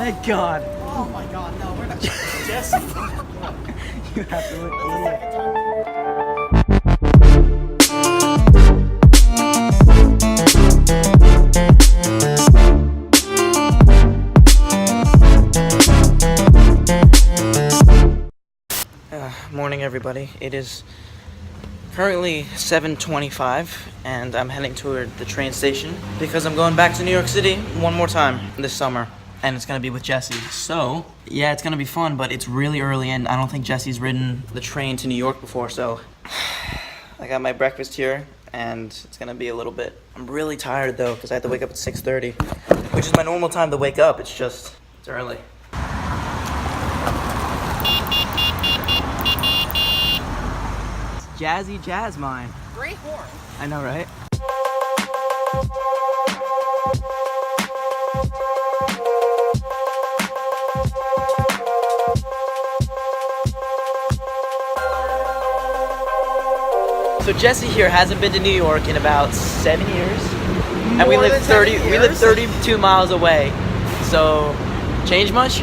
Thank God. Oh my God, no, we're not. Jesse. You have to look idiot. Morning, everybody. It is currently 7:25, and I'm heading toward the train station because I'm going back to New York City one more time this summer, and it's gonna be with Jesse. So, yeah, it's gonna be fun, but it's really early, and I don't think Jesse's ridden the train to New York before, so I got my breakfast here, and it's gonna be a little bit. I'm really tired, though, because I had to wake up at 6:30, which is my normal time to wake up. It's early. Jazzy Jazz Mine. Great horn. I know, right? So Jesse here hasn't been to New York in about 7 years, and we live 32 miles away. So, change much?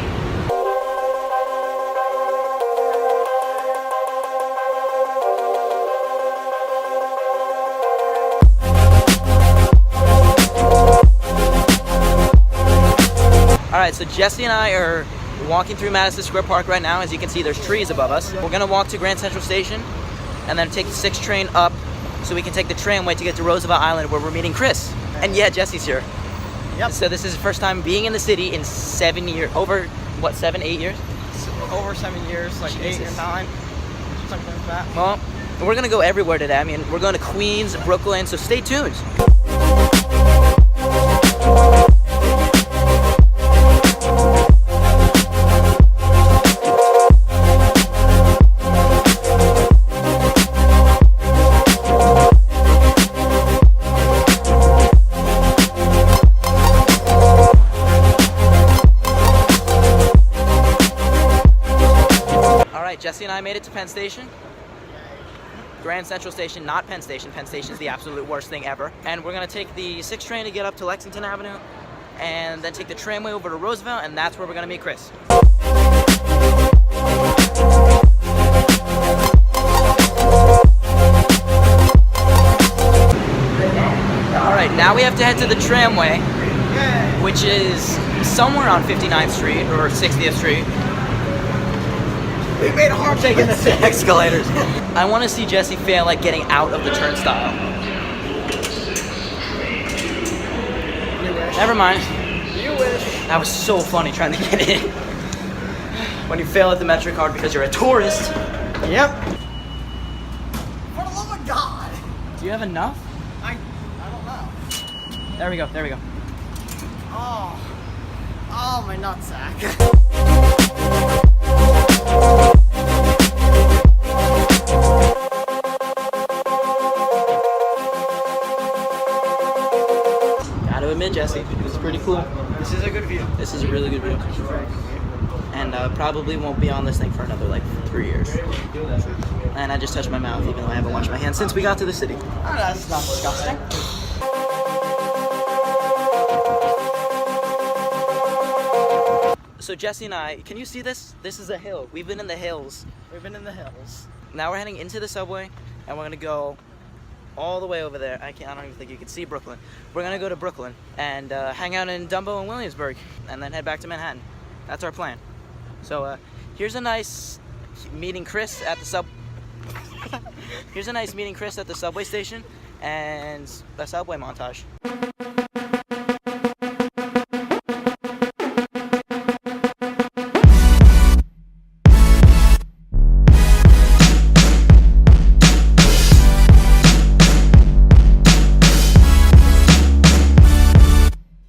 Alright, so Jesse and I are walking through Madison Square Park right now. As you can see, there's trees above us. We're gonna walk to Grand Central Station and then take the 6 train up so we can take the tramway to get to Roosevelt Island, where we're meeting Chris. And yeah, Jesse's here. Yep. So this is his first time being in the city in 7 years. Over, what, 7, 8 years? Over 7 years, like Jesus. 8 or 9, something like that. Well, we're gonna go everywhere today. I mean, we're going to Queens, Brooklyn, so stay tuned. Jesse and I made it to Penn Station. Grand Central Station, not Penn Station. Penn Station is the absolute worst thing ever. And we're gonna take the 6 train to get up to Lexington Avenue, and then take the tramway over to Roosevelt, and that's where we're gonna meet Chris. Alright, now we have to head to the tramway, which is somewhere on 59th Street or 60th Street. We made a hard taking the Escalators. I want to see Jesse fail at getting out of the turnstile. You wish. Never mind. You wish. That was so funny trying to get in. When you fail at the Metric card because you're a tourist. Yep. For the love of God. Do you have enough? I don't know. There we go, there we go. Oh, my nutsack. Gotta admit, Jesse, this is pretty cool. This is a good view. This is a really good view. And probably won't be on this thing for another like 3 years. And I just touched my mouth even though I haven't washed my hands since we got to the city. Oh, that's not disgusting. So Jesse and I, can you see this? This is a hill. We've been in the hills. We've been in the hills. Now we're heading into the subway, and we're gonna go all the way over there. I don't even think you can see Brooklyn. We're gonna go to Brooklyn and hang out in Dumbo and Williamsburg, and then head back to Manhattan. That's our plan. So here's a nice meeting Chris at the Here's a nice meeting Chris at the subway station, and a subway montage.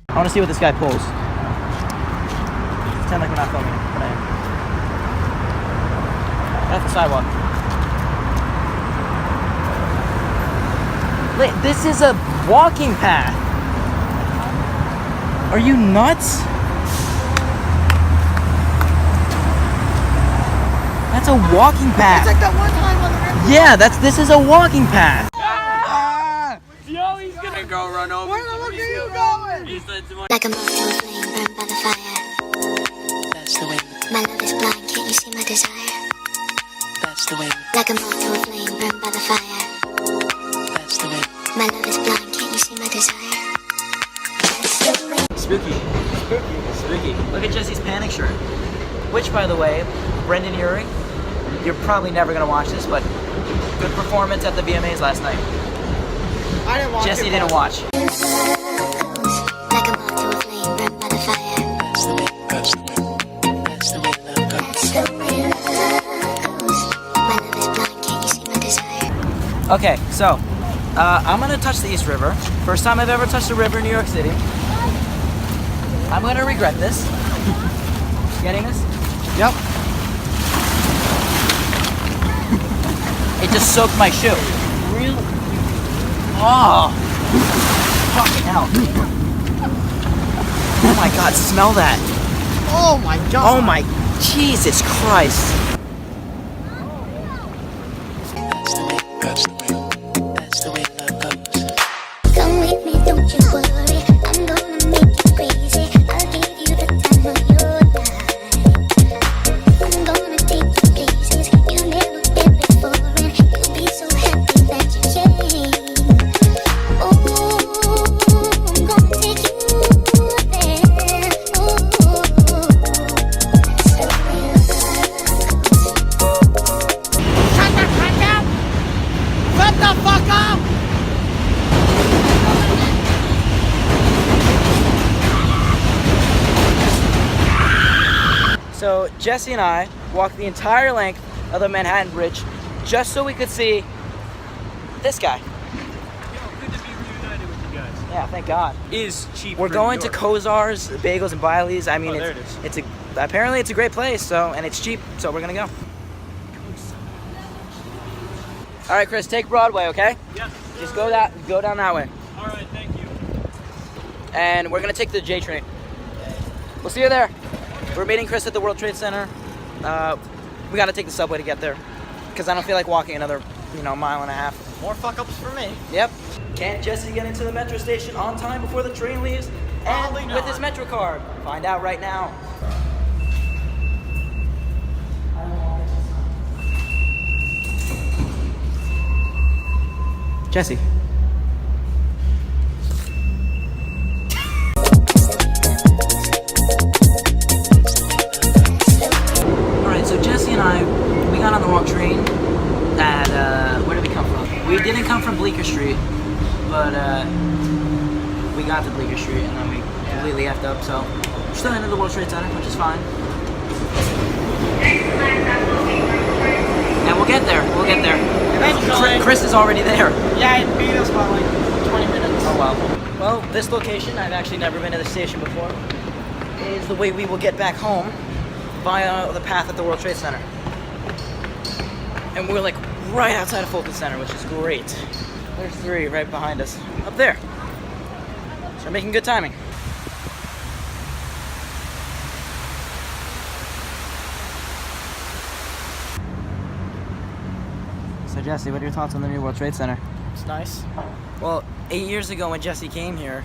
I want to see what this guy pulls. Pretend like we're not filming, but I am. Right off the sidewalk. Wait, this is a walking path. Are you nuts? That's a walking path. It's like that one time on the river. Yeah, this is a walking path. Yo, he's gonna go run over. Where the fuck are you going? He's like, Like a moth to a flame burned by the fire. My love is blind, can't you see my desire? That's the way. Like a moth to a flame, burned by the fire. That's the way. My love is blind, can't you see my desire? That's the way. Spooky. Spooky. Look at Jesse's panic shirt. Which, by the way, Brendan Urie, you're probably never gonna watch this, but good performance at the VMAs last night. I didn't watch Jesse it, didn't watch. Like a moth to a flame, burned by the fire. That's the way. That's the way. That's the way love goes. That's the way love goes. My love is blind, can't you see my desire? Okay, so I'm gonna touch the East River. First time I've ever touched a river in New York City. I'm gonna regret this. Getting this? Yep. It just soaked my shoe. Really? Oh! Fucking hell. Oh my god, smell that. Oh my god. Oh my Jesus Christ. That's the way. That's the way. That's the way love goes. Come with me, don't you worry. I'm gonna make you crazy. I'll give you the time of your life. I'm gonna take you places you've never been before, and you'll be so happy that you came. Oh, I'm gonna take you there. Oh, that's the way love goes. Shut the fuck up! Shut the fuck up! So Jesse and I walked the entire length of the Manhattan Bridge just so we could see this guy. Good to be reunited with you guys. Yeah, thank God. Is cheap. We're going to Kozar's Bagels and Biley's. I mean, Oh, there it's, it is. apparently it's a great place. So, and it's cheap. So we're gonna go. All right, Chris, take Broadway, okay? Yeah. Just go down that way, All right, thank you. and we're gonna take the J train. We'll see you there. We're meeting Chris at the World Trade Center. We gotta take the subway to get there, because I don't feel like walking another, mile and a half. More fuck ups for me. Yep. Can't Jesse get into the metro station on time before the train leaves? Probably And with not. his Metro card. Find out right now. Jesse. Alright, so Jesse and I, we got on the wrong train at, where did we come from? We didn't come from Bleecker Street, but we got to Bleecker Street and then we completely effed up, so we're still into the World Trade Center, which is fine. And we'll get there, Eventually. Chris is already there. Yeah, it beat us by like 20 minutes. Oh wow. Well, this location, I've actually never been to the station before, is the way we will get back home via the path at the World Trade Center. And we're like right outside of Fulton Center, which is great. There's 3 right behind us, up there. So we're making good timing. So Jesse, what are your thoughts on the new World Trade Center? It's nice. Well, 8 years ago when Jesse came here,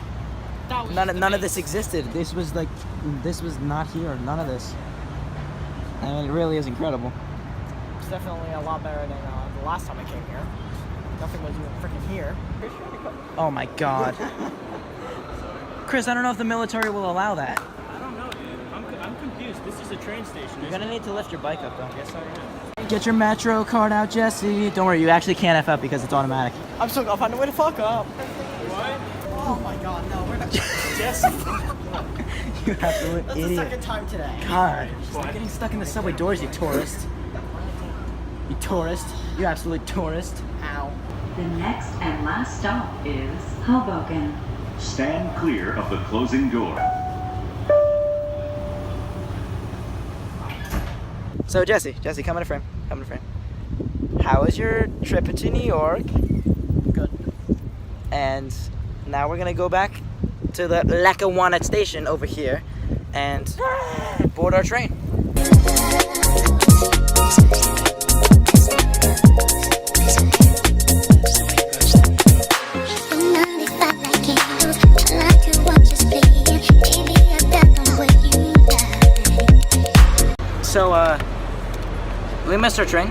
none of this existed. This was not here. None of this. I mean, it really is incredible. It's definitely a lot better than the last time I came here. Nothing was even freaking here. Oh my God. Chris, I don't know if the military will allow that. I don't know, dude. I'm confused. This is a train station. You're gonna need to lift your bike up, though. Yes, I am. Get your Metro card out, Jesse. Don't worry, you actually can't F up because it's automatic. I'm still gonna find a way to fuck up. What? Oh my god, no, we're not. Jesse. You absolute That's the idiot. second time today. God, stop getting stuck in the subway doors, you tourist. You tourist. You absolute tourist. Ow. The next and last stop is Hoboken. Stand clear of the closing door. So Jesse, come in a frame. How was your trip into New York? Good. And now we're gonna go back to the Lackawanna station over here and board our train. So, we missed our train.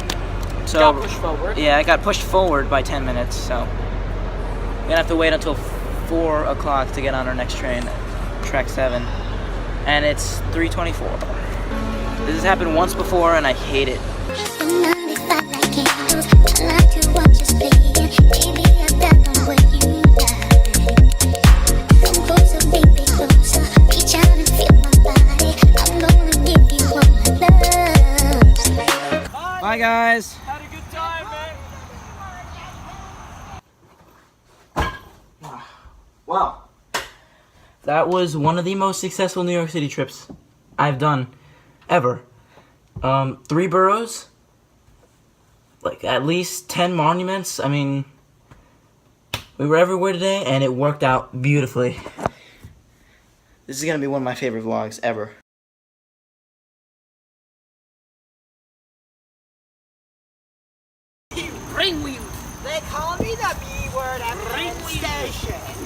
So, Got pushed forward. Yeah, I got pushed forward by 10 minutes, so we're gonna have to wait until 4 o'clock to get on our next train, track 7. And it's 3:24. This has happened once before and I hate it. Bye guys. Had a good time, man. Wow. That was one of the most successful New York City trips I've done ever. 3 boroughs, like at least 10 monuments. I mean, we were everywhere today and it worked out beautifully. This is gonna be one of my favorite vlogs ever. They call me the B word at Ring Station.